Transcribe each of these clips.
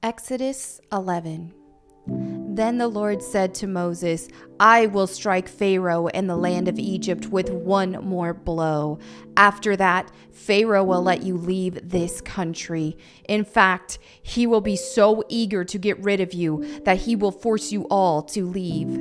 Exodus 11. Then the Lord said to Moses, I will strike Pharaoh and the land of Egypt with one more blow. After that, Pharaoh will let you leave this country. In fact, he will be so eager to get rid of you that he will force you all to leave.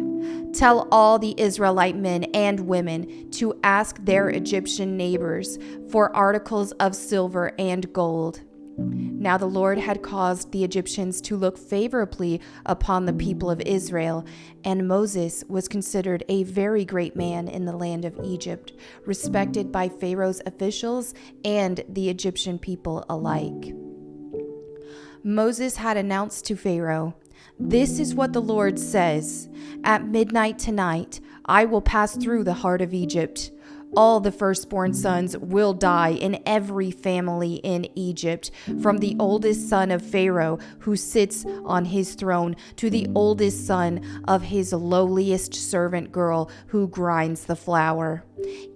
Tell all the Israelite men and women to ask their Egyptian neighbors for articles of silver and gold. Now the Lord had caused the Egyptians to look favorably upon the people of Israel, and Moses was considered a very great man in the land of Egypt, respected by Pharaoh's officials and the Egyptian people alike. Moses had announced to Pharaoh, This is what the Lord says, At midnight tonight I will pass through the heart of Egypt. All the firstborn sons will die in every family in Egypt, from the oldest son of Pharaoh who sits on his throne to the oldest son of his lowliest servant girl who grinds the flour.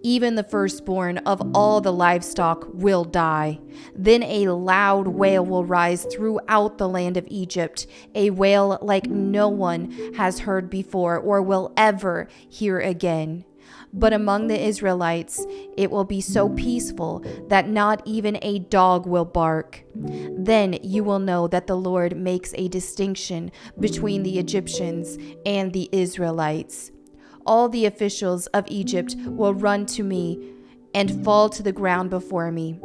Even the firstborn of all the livestock will die. Then a loud wail will rise throughout the land of Egypt, a wail like no one has heard before or will ever hear again. But among the Israelites, it will be so peaceful that not even a dog will bark. Then you will know that the Lord makes a distinction between the Egyptians and the Israelites. All the officials of Egypt will run to me and fall to the ground before me.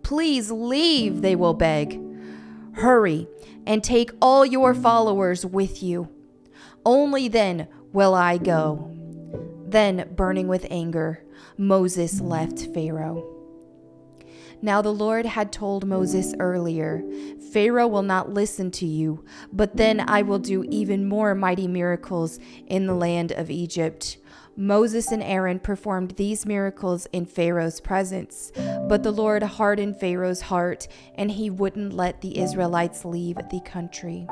Please leave, they will beg. Hurry and take all your followers with you. Only then will I go. Then, burning with anger, Moses left Pharaoh. Now the Lord had told Moses earlier, Pharaoh will not listen to you, but then I will do even more mighty miracles in the land of Egypt. Moses and Aaron performed these miracles in Pharaoh's presence, but the Lord hardened Pharaoh's heart, and he wouldn't let the Israelites leave the country.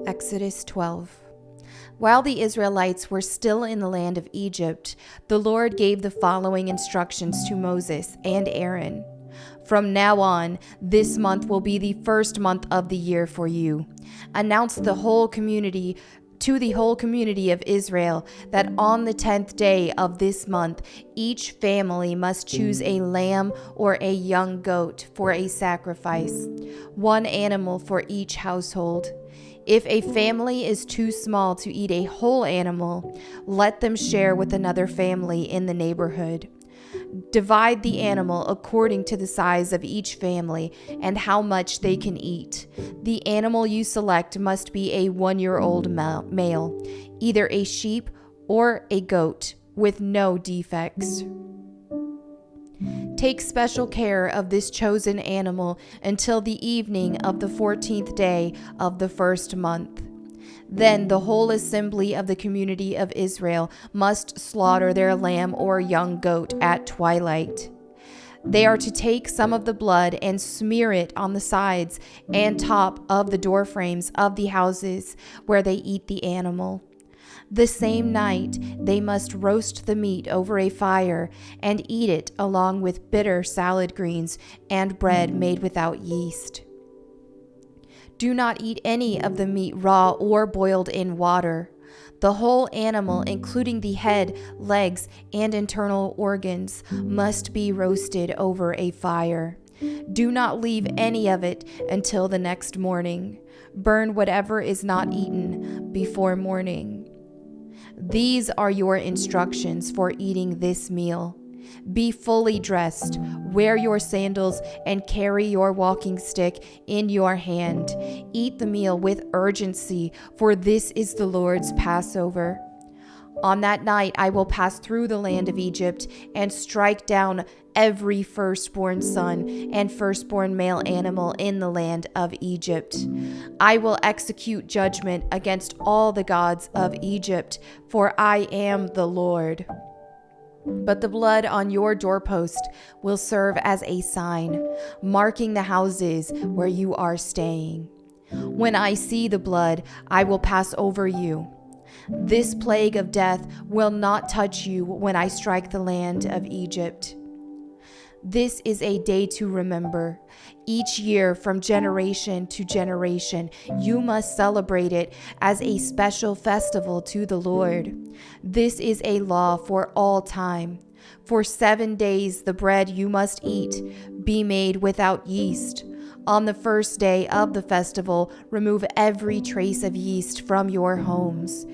Exodus 12. While the Israelites were still in the land of Egypt, the Lord gave the following instructions to Moses and Aaron. From now on, this month will be the first month of the year for you. Announce to the whole community of Israel that on the 10th day of this month, each family must choose a lamb or a young goat for a sacrifice, one animal for each household. If a family is too small to eat a whole animal, let them share with another family in the neighborhood. Divide the animal according to the size of each family and how much they can eat. The animal you select must be a 1-year-old male, either a sheep or a goat, with no defects. Take special care of this chosen animal until the evening of the 14th day of the first month. Then the whole assembly of the community of Israel must slaughter their lamb or young goat at twilight. They are to take some of the blood and smear it on the sides and top of the doorframes of the houses where they eat the animal. The same night, they must roast the meat over a fire and eat it along with bitter salad greens and bread made without yeast. Do not eat any of the meat raw or boiled in water. The whole animal, including the head, legs, and internal organs, must be roasted over a fire. Do not leave any of it until the next morning. Burn whatever is not eaten before morning. These are your instructions for eating this meal. Be fully dressed, wear your sandals, and carry your walking stick in your hand. Eat the meal with urgency, for this is the Lord's Passover. On that night I will pass through the land of Egypt and strike down every firstborn son and firstborn male animal in the land of Egypt. I will execute judgment against all the gods of Egypt, for I am the Lord. But the blood on your doorpost will serve as a sign, marking the houses where you are staying. When I see the blood, I will pass over you. This plague of death will not touch you when I strike the land of Egypt. This is a day to remember. Each year, from generation to generation, you must celebrate it as a special festival to the Lord. This is a law for all time. For 7 days the bread you must eat be made without yeast. On the first day of the festival, remove every trace of yeast from your homes.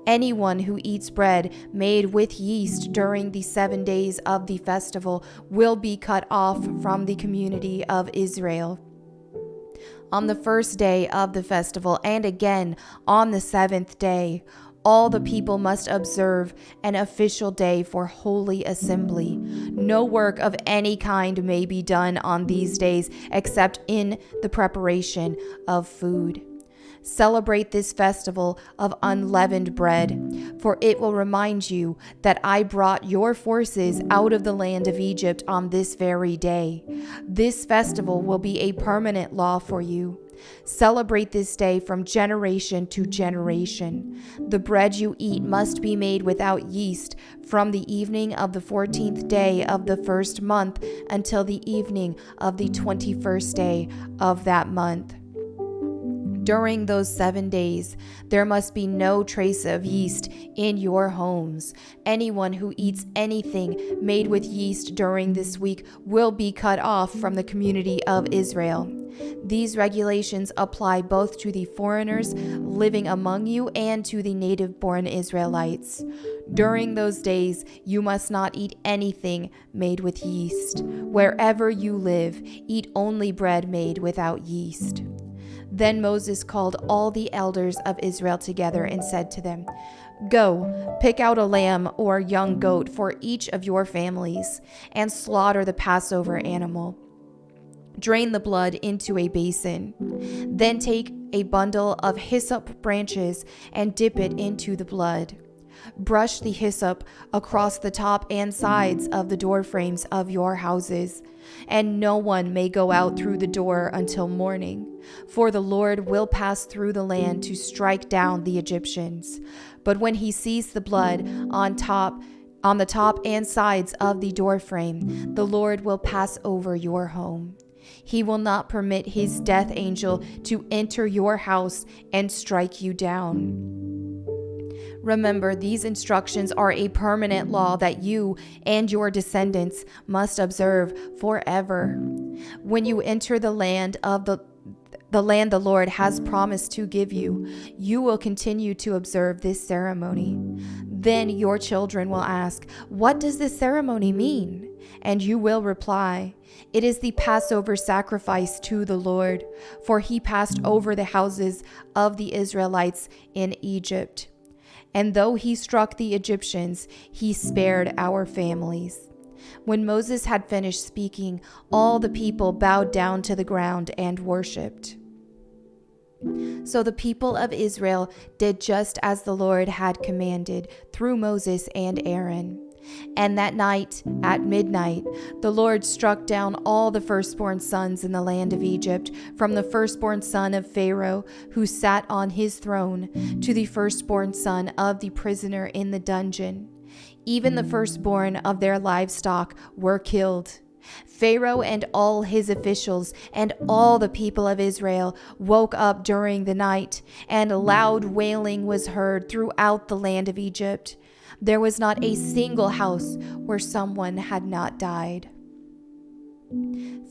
Anyone who eats bread made with yeast during the 7 days of the festival will be cut off from the community of Israel. On the first day of the festival, and again on the 7th day, all the people must observe an official day for holy assembly. No work of any kind may be done on these days except in the preparation of food. Celebrate this festival of unleavened bread, for it will remind you that I brought your forces out of the land of Egypt on this very day. This festival will be a permanent law for you. Celebrate this day from generation to generation. The bread you eat must be made without yeast from the evening of the 14th day of the first month until the evening of the 21st day of that month. During those 7 days, there must be no trace of yeast in your homes. Anyone who eats anything made with yeast during this week will be cut off from the community of Israel. These regulations apply both to the foreigners living among you and to the native-born Israelites. During those days, you must not eat anything made with yeast. Wherever you live, eat only bread made without yeast. Then Moses called all the elders of Israel together and said to them, "Go, pick out a lamb or young goat for each of your families, and slaughter the Passover animal. Drain the blood into a basin. Then take a bundle of hyssop branches and dip it into the blood. Brush the hyssop across the top and sides of the door frames of your houses, and no one may go out through the door until morning, for the Lord will pass through the land to strike down the Egyptians. But when he sees the blood on the top and sides of the door frame, the Lord will pass over your home. He will not permit his death angel to enter your house and strike you down." Remember, these instructions are a permanent law that you and your descendants must observe forever. When you enter the land the Lord has promised to give you, you will continue to observe this ceremony. Then your children will ask, "What does this ceremony mean?" And you will reply, "It is the Passover sacrifice to the Lord, for he passed over the houses of the Israelites in Egypt. And though he struck the Egyptians, he spared our families." When Moses had finished speaking, all the people bowed down to the ground and worshipped. So the people of Israel did just as the Lord had commanded through Moses and Aaron. And that night, at midnight, the Lord struck down all the firstborn sons in the land of Egypt, from the firstborn son of Pharaoh, who sat on his throne, to the firstborn son of the prisoner in the dungeon. Even the firstborn of their livestock were killed. Pharaoh and all his officials and all the people of Israel woke up during the night, and loud wailing was heard throughout the land of Egypt. There was not a single house where someone had not died.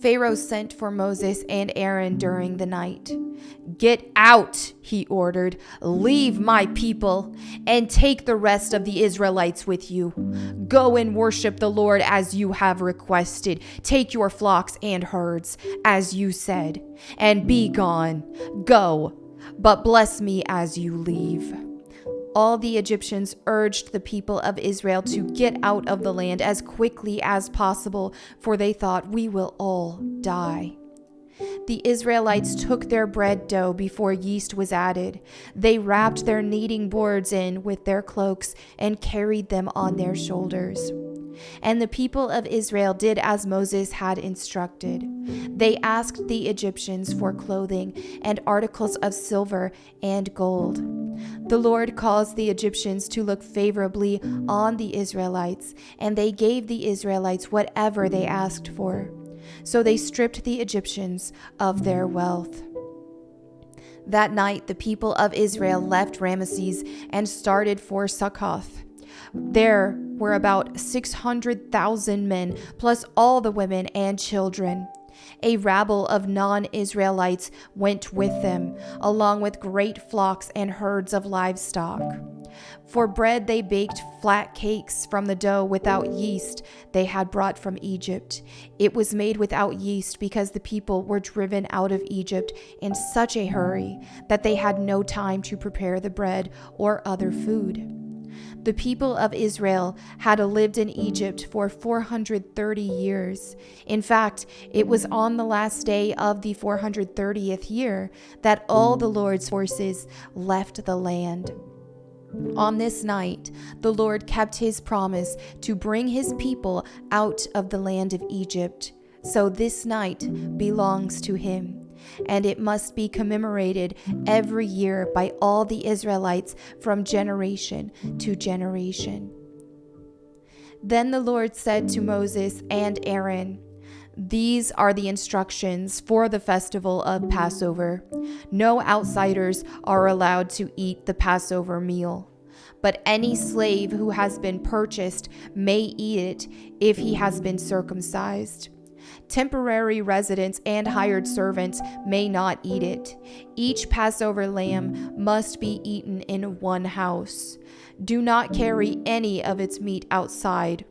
Pharaoh sent for Moses and Aaron during the night. "Get out," he ordered. "Leave my people and take the rest of the Israelites with you. Go and worship the Lord as you have requested. Take your flocks and herds, as you said, and be gone. Go, but bless me as you leave." All the Egyptians urged the people of Israel to get out of the land as quickly as possible, for they thought, "We will all die." The Israelites took their bread dough before yeast was added. They wrapped their kneading boards in with their cloaks and carried them on their shoulders. And the people of Israel did as Moses had instructed. They asked the Egyptians for clothing and articles of silver and gold. The Lord caused the Egyptians to look favorably on the Israelites, and they gave the Israelites whatever they asked for. So they stripped the Egyptians of their wealth. That night, the people of Israel left Ramesses and started for Succoth. There were about 600,000 men, plus all the women and children. A rabble of non-Israelites went with them, along with great flocks and herds of livestock. For bread they baked flat cakes from the dough without yeast they had brought from Egypt. It was made without yeast because the people were driven out of Egypt in such a hurry that they had no time to prepare the bread or other food. The people of Israel had lived in Egypt for 430 years. In fact, it was on the last day of the 430th year that all the Lord's forces left the land. On this night, the Lord kept his promise to bring his people out of the land of Egypt. So this night belongs to him, and it must be commemorated every year by all the Israelites from generation to generation. Then the Lord said to Moses and Aaron, "These are the instructions for the festival of Passover. No outsiders are allowed to eat the Passover meal, but any slave who has been purchased may eat it if he has been circumcised. Temporary residents and hired servants may not eat it. Each Passover lamb must be eaten in one house. Do not carry any of its meat outside,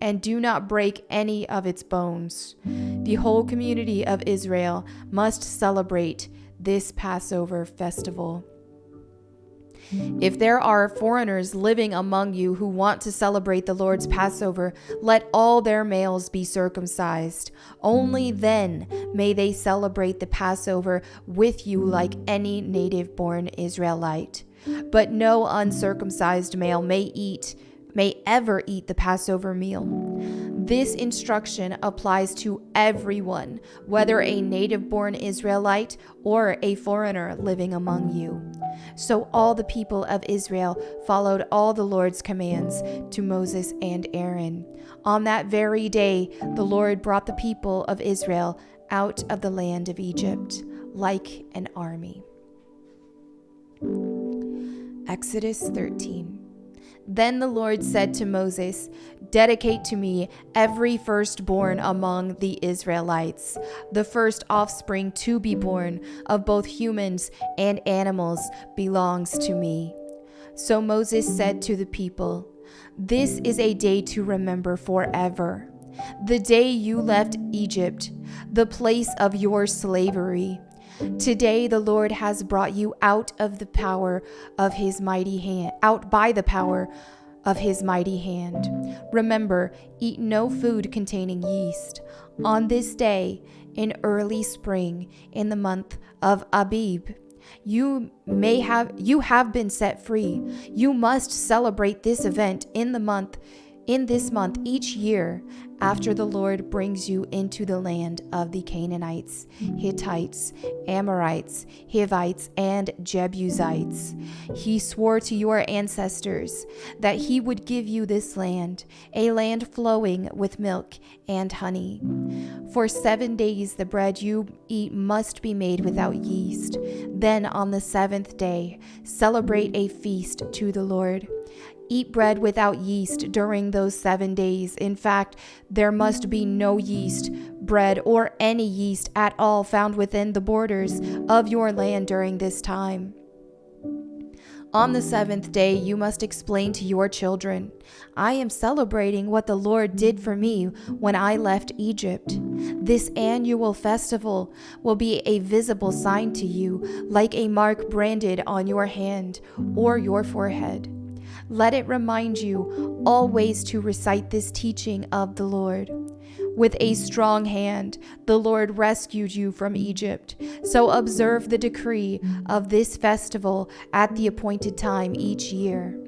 and do not break any of its bones. The whole community of Israel must celebrate this Passover festival. If there are foreigners living among you who want to celebrate the Lord's Passover, let all their males be circumcised. Only then may they celebrate the Passover with you like any native-born Israelite. But no uncircumcised male may ever eat the Passover meal. This instruction applies to everyone, whether a native-born Israelite or a foreigner living among you." So all the people of Israel followed all the Lord's commands to Moses and Aaron. On that very day, the Lord brought the people of Israel out of the land of Egypt like an army. Exodus 13. Then the Lord said to Moses, "Dedicate to me every firstborn among the Israelites. The first offspring to be born of both humans and animals belongs to me." So Moses said to the people, "This is a day to remember forever. The day you left Egypt, the place of your slavery. Today the Lord has brought you out by the power of his mighty hand. Remember, eat no food containing yeast. On this day, in early spring, in the month of Abib, you have been set free. You must celebrate this event in this month each year after the Lord brings you into the land of the Canaanites, Hittites, Amorites, Hivites, and Jebusites. He swore to your ancestors that he would give you this land, a land flowing with milk and honey. For 7 days the bread you eat must be made without yeast. Then on the 7th day, celebrate a feast to the Lord. Eat bread without yeast during those 7 days. In fact, there must be no yeast, bread, or any yeast at all found within the borders of your land during this time. On the 7th day, you must explain to your children, I am celebrating what the Lord did for me when I left Egypt. This annual festival will be a visible sign to you, like a mark branded on your hand or your forehead. Let it remind you always to recite this teaching of the Lord. With a strong hand, the Lord rescued you from Egypt. So observe the decree of this festival at the appointed time each year.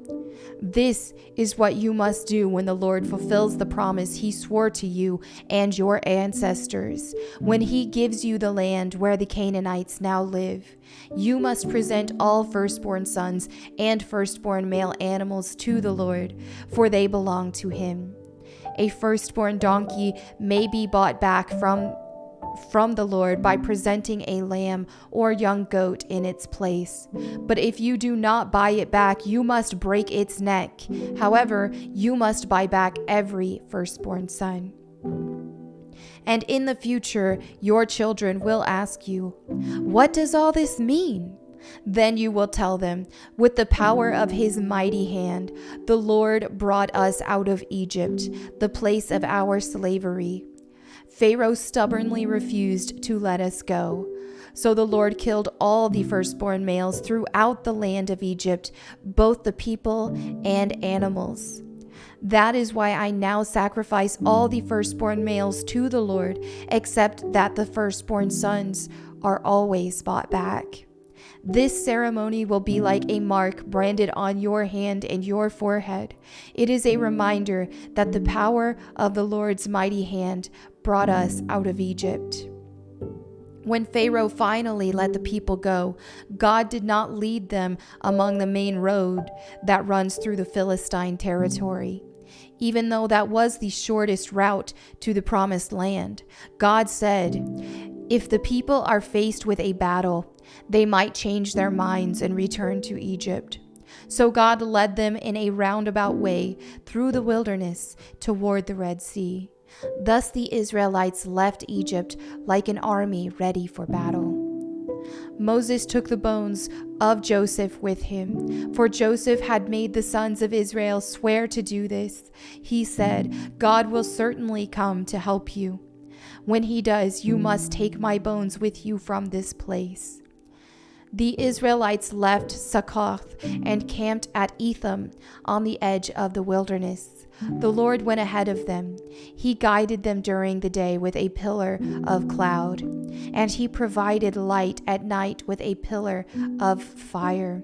This is what you must do when the Lord fulfills the promise he swore to you and your ancestors, when he gives you the land where the Canaanites now live. You must present all firstborn sons and firstborn male animals to the Lord, for they belong to him. A firstborn donkey may be bought back from the Lord by presenting a lamb or young goat in its place. But if you do not buy it back, you must break its neck. However, you must buy back every firstborn son. And in the future, your children will ask you, "What does all this mean?" Then you will tell them, "With the power of his mighty hand, the Lord brought us out of Egypt, the place of our slavery. Pharaoh stubbornly refused to let us go. So the Lord killed all the firstborn males throughout the land of Egypt, both the people and animals. That is why I now sacrifice all the firstborn males to the Lord, except that the firstborn sons are always bought back. This ceremony will be like a mark branded on your hand and your forehead. It is a reminder that the power of the Lord's mighty hand brought us out of Egypt." When Pharaoh finally let the people go, God did not lead them along the main road that runs through the Philistine territory. Even though that was the shortest route to the promised land, God said, if the people are faced with a battle, they might change their minds and return to Egypt. So God led them in a roundabout way through the wilderness toward the Red Sea. Thus the Israelites left Egypt like an army ready for battle. Moses took the bones of Joseph with him, for Joseph had made the sons of Israel swear to do this. He said, "God will certainly come to help you. When he does, you must take my bones with you from this place." The Israelites left Succoth and camped at Etham on the edge of the wilderness. The Lord went ahead of them. He guided them during the day with a pillar of cloud, and he provided light at night with a pillar of fire.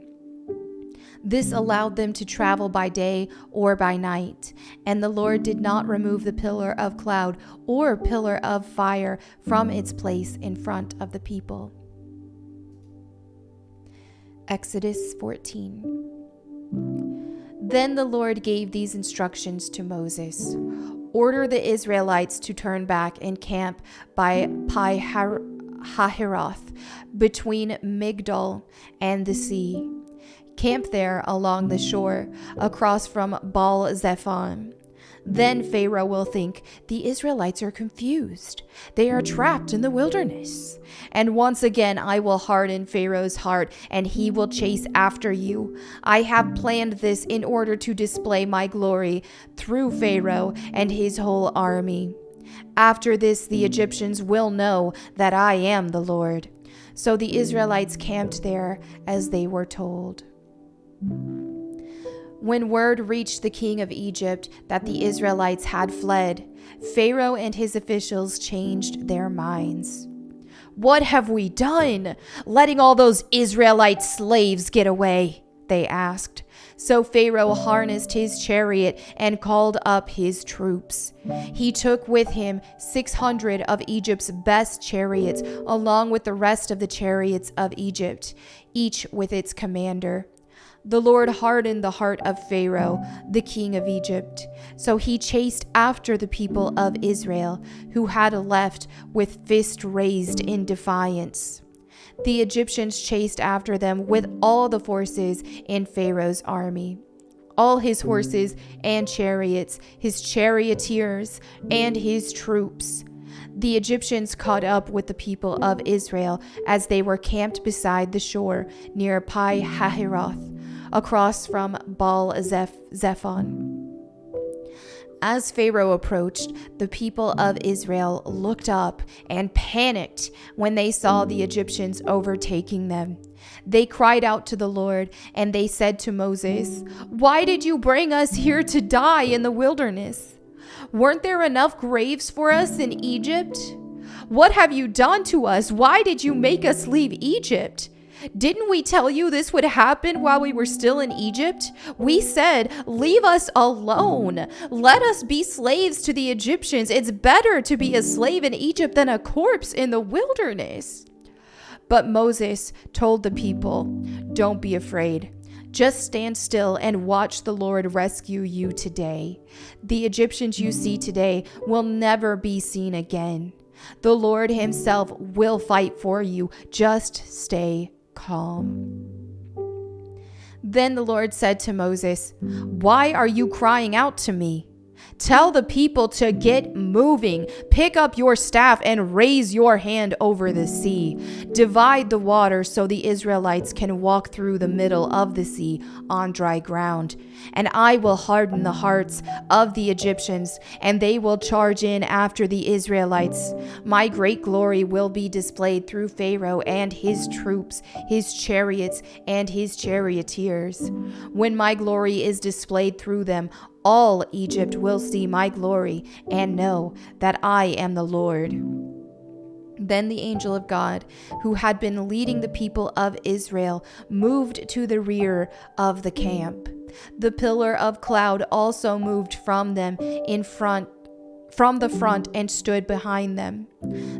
This allowed them to travel by day or by night, and the Lord did not remove the pillar of cloud or pillar of fire from its place in front of the people. Exodus 14. Then the Lord gave these instructions to Moses. Order the Israelites to turn back and camp by Pi-hahiroth, between Migdol and the sea. Camp there along the shore, across from Baal-zephon. Then Pharaoh will think, the Israelites are confused. They are trapped in the wilderness. And once again I will harden Pharaoh's heart, and he will chase after you. I have planned this in order to display my glory through Pharaoh and his whole army. After this, the Egyptians will know that I am the Lord. So the Israelites camped there as they were told. When word reached the king of Egypt that the Israelites had fled, Pharaoh and his officials changed their minds. "What have we done, letting all those Israelite slaves get away?" they asked. So Pharaoh harnessed his chariot and called up his troops. He took with him 600 of Egypt's best chariots, along with the rest of the chariots of Egypt, each with its commander. The Lord hardened the heart of Pharaoh, the king of Egypt. So he chased after the people of Israel, who had left with fist raised in defiance. The Egyptians chased after them with all the forces in Pharaoh's army, all his horses and chariots, his charioteers, and his troops. The Egyptians caught up with the people of Israel as they were camped beside the shore near Pi-hahiroth, across from Baal-zephon. As Pharaoh approached, the people of Israel looked up and panicked when they saw the Egyptians overtaking them. They cried out to the Lord, and they said to Moses, "Why did you bring us here to die in the wilderness? Weren't there enough graves for us in Egypt? What have you done to us? Why did you make us leave Egypt? Didn't we tell you this would happen while we were still in Egypt? We said, leave us alone. Let us be slaves to the Egyptians. It's better to be a slave in Egypt than a corpse in the wilderness." But Moses told the people, "Don't be afraid. Just stand still and watch the Lord rescue you today. The Egyptians you see today will never be seen again. The Lord himself will fight for you. Just stay calm." Then the Lord said to Moses, "Why are you crying out to me? Tell the people to get moving. Pick up your staff and raise your hand over the sea. Divide the water so the Israelites can walk through the middle of the sea on dry ground. And I will harden the hearts of the Egyptians, and they will charge in after the Israelites. My great glory will be displayed through Pharaoh and his troops, his chariots and his charioteers. When my glory is displayed through them, all Egypt will see my glory and know that I am the Lord." Then the angel of God, who had been leading the people of Israel, moved to the rear of the camp. The pillar of cloud also moved from the front and stood behind them.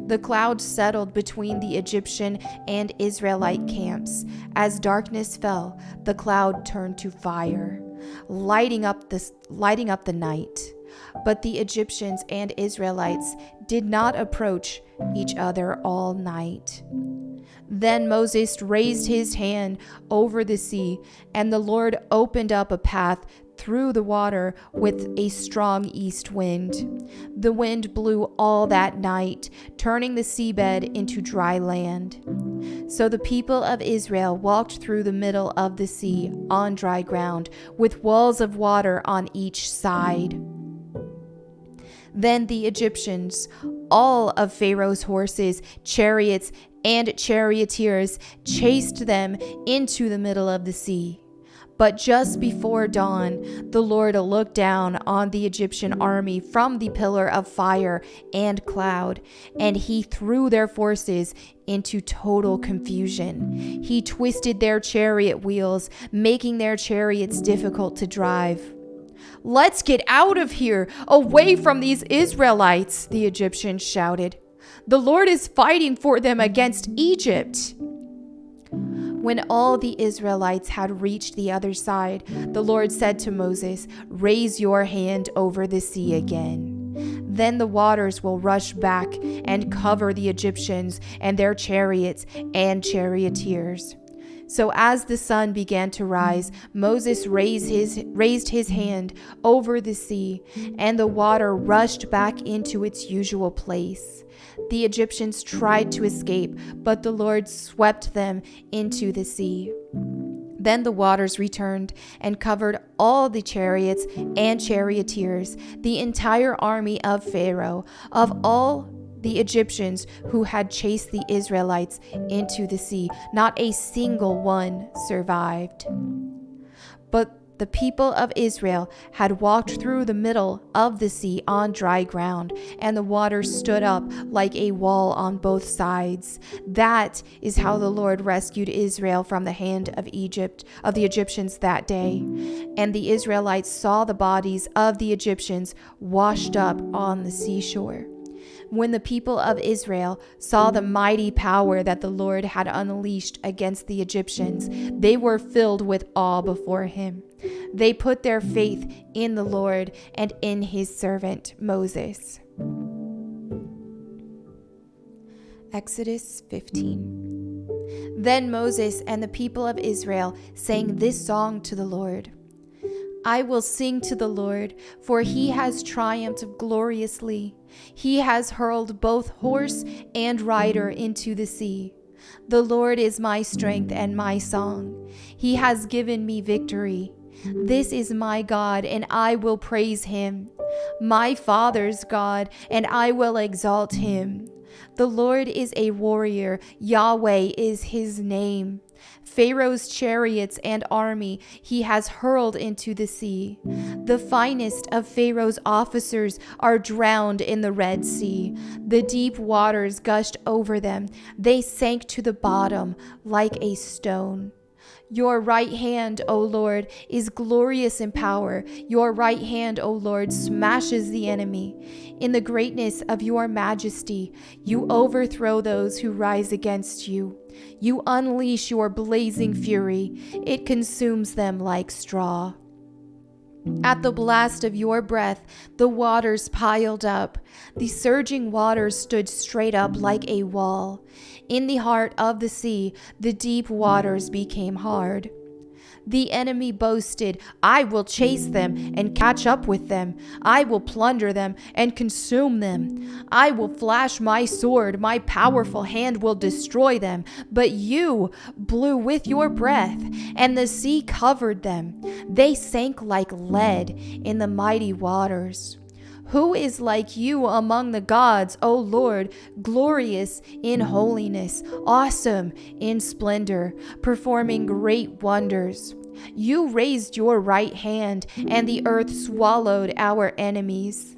The cloud settled between the Egyptian and Israelite camps. As darkness fell, the cloud turned to fire, lighting up the night. But the Egyptians and Israelites did not approach each other all night. Then Moses raised his hand over the sea, and the Lord opened up a path through the water with a strong east wind. The wind blew all that night, turning the seabed into dry land. So the people of Israel walked through the middle of the sea on dry ground, with walls of water on each side. Then the Egyptians, all of Pharaoh's horses, chariots, and charioteers, chased them into the middle of the sea. But just before dawn, the Lord looked down on the Egyptian army from the pillar of fire and cloud, and he threw their forces into total confusion. He twisted their chariot wheels, making their chariots difficult to drive. "Let's get out of here, away from these Israelites," the Egyptians shouted. "The Lord is fighting for them against Egypt." When all the Israelites had reached the other side, the Lord said to Moses, "Raise your hand over the sea again. Then the waters will rush back and cover the Egyptians and their chariots and charioteers." So as the sun began to rise, Moses raised his hand over the sea, and the water rushed back into its usual place. The Egyptians tried to escape, but the Lord swept them into the sea. Then the waters returned and covered all the chariots and charioteers, the entire army of Pharaoh, of all the Egyptians who had chased the Israelites into the sea. Not a single one survived. But the people of Israel had walked through the middle of the sea on dry ground, and the water stood up like a wall on both sides. That is how the Lord rescued Israel from the hand of the Egyptians that day. And the Israelites saw the bodies of the Egyptians washed up on the seashore. When the people of Israel saw the mighty power that the Lord had unleashed against the Egyptians, they were filled with awe before him. They put their faith in the Lord and in his servant Moses. Exodus 15. Then Moses and the people of Israel sang this song to the Lord. "I will sing to the Lord, for he has triumphed gloriously. He has hurled both horse and rider into the sea. The Lord is my strength and my song. He has given me victory. This is my God, and I will praise him. My father's God, and I will exalt him. The Lord is a warrior. Yahweh is his name. Pharaoh's chariots and army he has hurled into the sea. The finest of Pharaoh's officers are drowned in the Red Sea. The deep waters gushed over them. They sank to the bottom like a stone. Your right hand, O Lord, is glorious in power. Your right hand, O Lord, smashes the enemy. In the greatness of your majesty, you overthrow those who rise against you. You unleash your blazing fury. It consumes them like straw. At the blast of your breath, the waters piled up. The surging waters stood straight up like a wall. In the heart of the sea, the deep waters became hard. The enemy boasted, I will chase them and catch up with them. I will plunder them and consume them. I will flash my sword. My powerful hand will destroy them. But you blew with your breath, and the sea covered them. They sank like lead in the mighty waters. Who is like you among the gods, O Lord, glorious in holiness, awesome in splendor, performing great wonders? You raised your right hand, and the earth swallowed our enemies.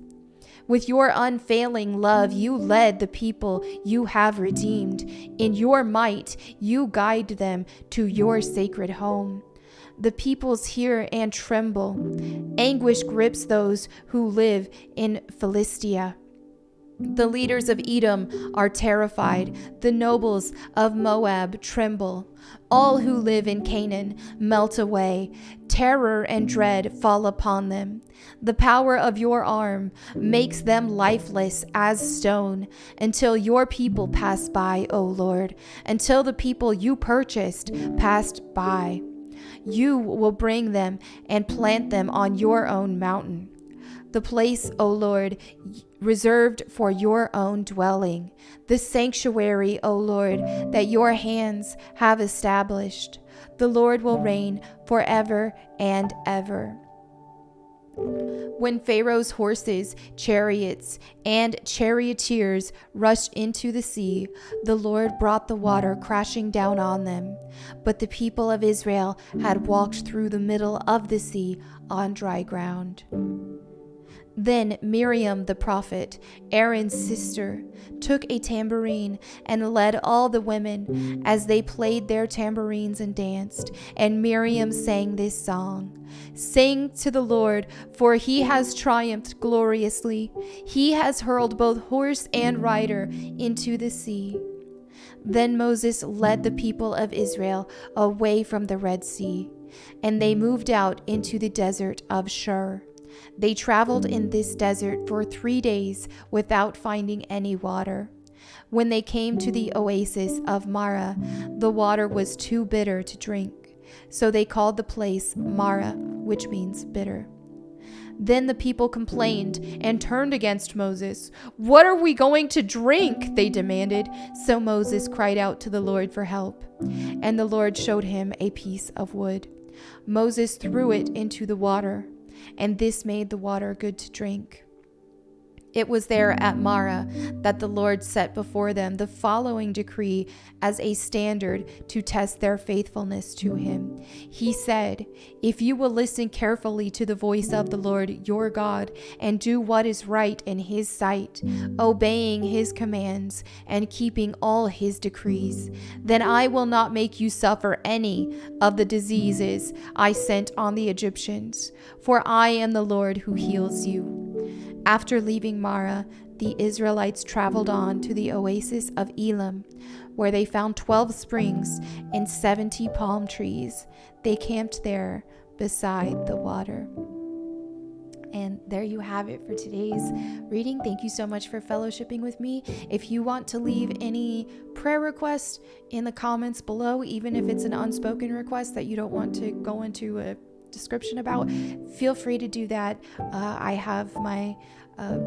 With your unfailing love, you led the people you have redeemed. In your might, you guide them to your sacred home. The peoples hear and tremble. Anguish grips those who live in Philistia. The leaders of Edom are terrified. The nobles of Moab tremble. All who live in Canaan melt away. Terror and dread fall upon them. The power of your arm makes them lifeless as stone, until your people pass by, O Lord, until the people you purchased passed by. You will bring them and plant them on your own mountain, the place, O Lord, reserved for your own dwelling, the sanctuary, O Lord, that your hands have established. The Lord will reign forever and ever. When Pharaoh's horses, chariots, and charioteers rushed into the sea, the Lord brought the water crashing down on them. But the people of Israel had walked through the middle of the sea on dry ground. Then Miriam the prophet, Aaron's sister, took a tambourine and led all the women as they played their tambourines and danced. And Miriam sang this song: Sing to the Lord, for he has triumphed gloriously. He has hurled both horse and rider into the sea. Then Moses led the people of Israel away from the Red Sea, and they moved out into the desert of Shur. They traveled in this desert for 3 days without finding any water. When they came to the oasis of Marah, the water was too bitter to drink. So they called the place Marah, which means bitter. Then the people complained and turned against Moses. What are we going to drink? They demanded. So Moses cried out to the Lord for help, and the Lord showed him a piece of wood. Moses threw it into the water, and this made the water good to drink. It was there at Marah that the Lord set before them the following decree as a standard to test their faithfulness to him. He said, If you will listen carefully to the voice of the Lord your God and do what is right in his sight, obeying his commands and keeping all his decrees, then I will not make you suffer any of the diseases I sent on the Egyptians, for I am the Lord who heals you. After leaving Marah, the Israelites traveled on to the oasis of Elim, where they found 12 springs and 70 palm trees. They camped there beside the water. And there you have it for today's reading. Thank you so much for fellowshipping with me. If you want to leave any prayer requests in the comments below, even if it's an unspoken request that you don't want to go into a description about, feel free to do that. I have my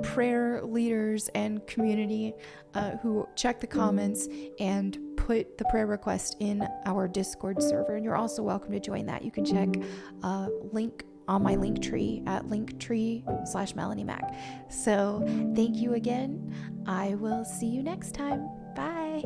prayer leaders and community who check the comments and put the prayer request in our Discord server, and you're also welcome to join that. You can check link on my link tree at linktree/Melonie Mac. So thank you again. I will see you next time. Bye.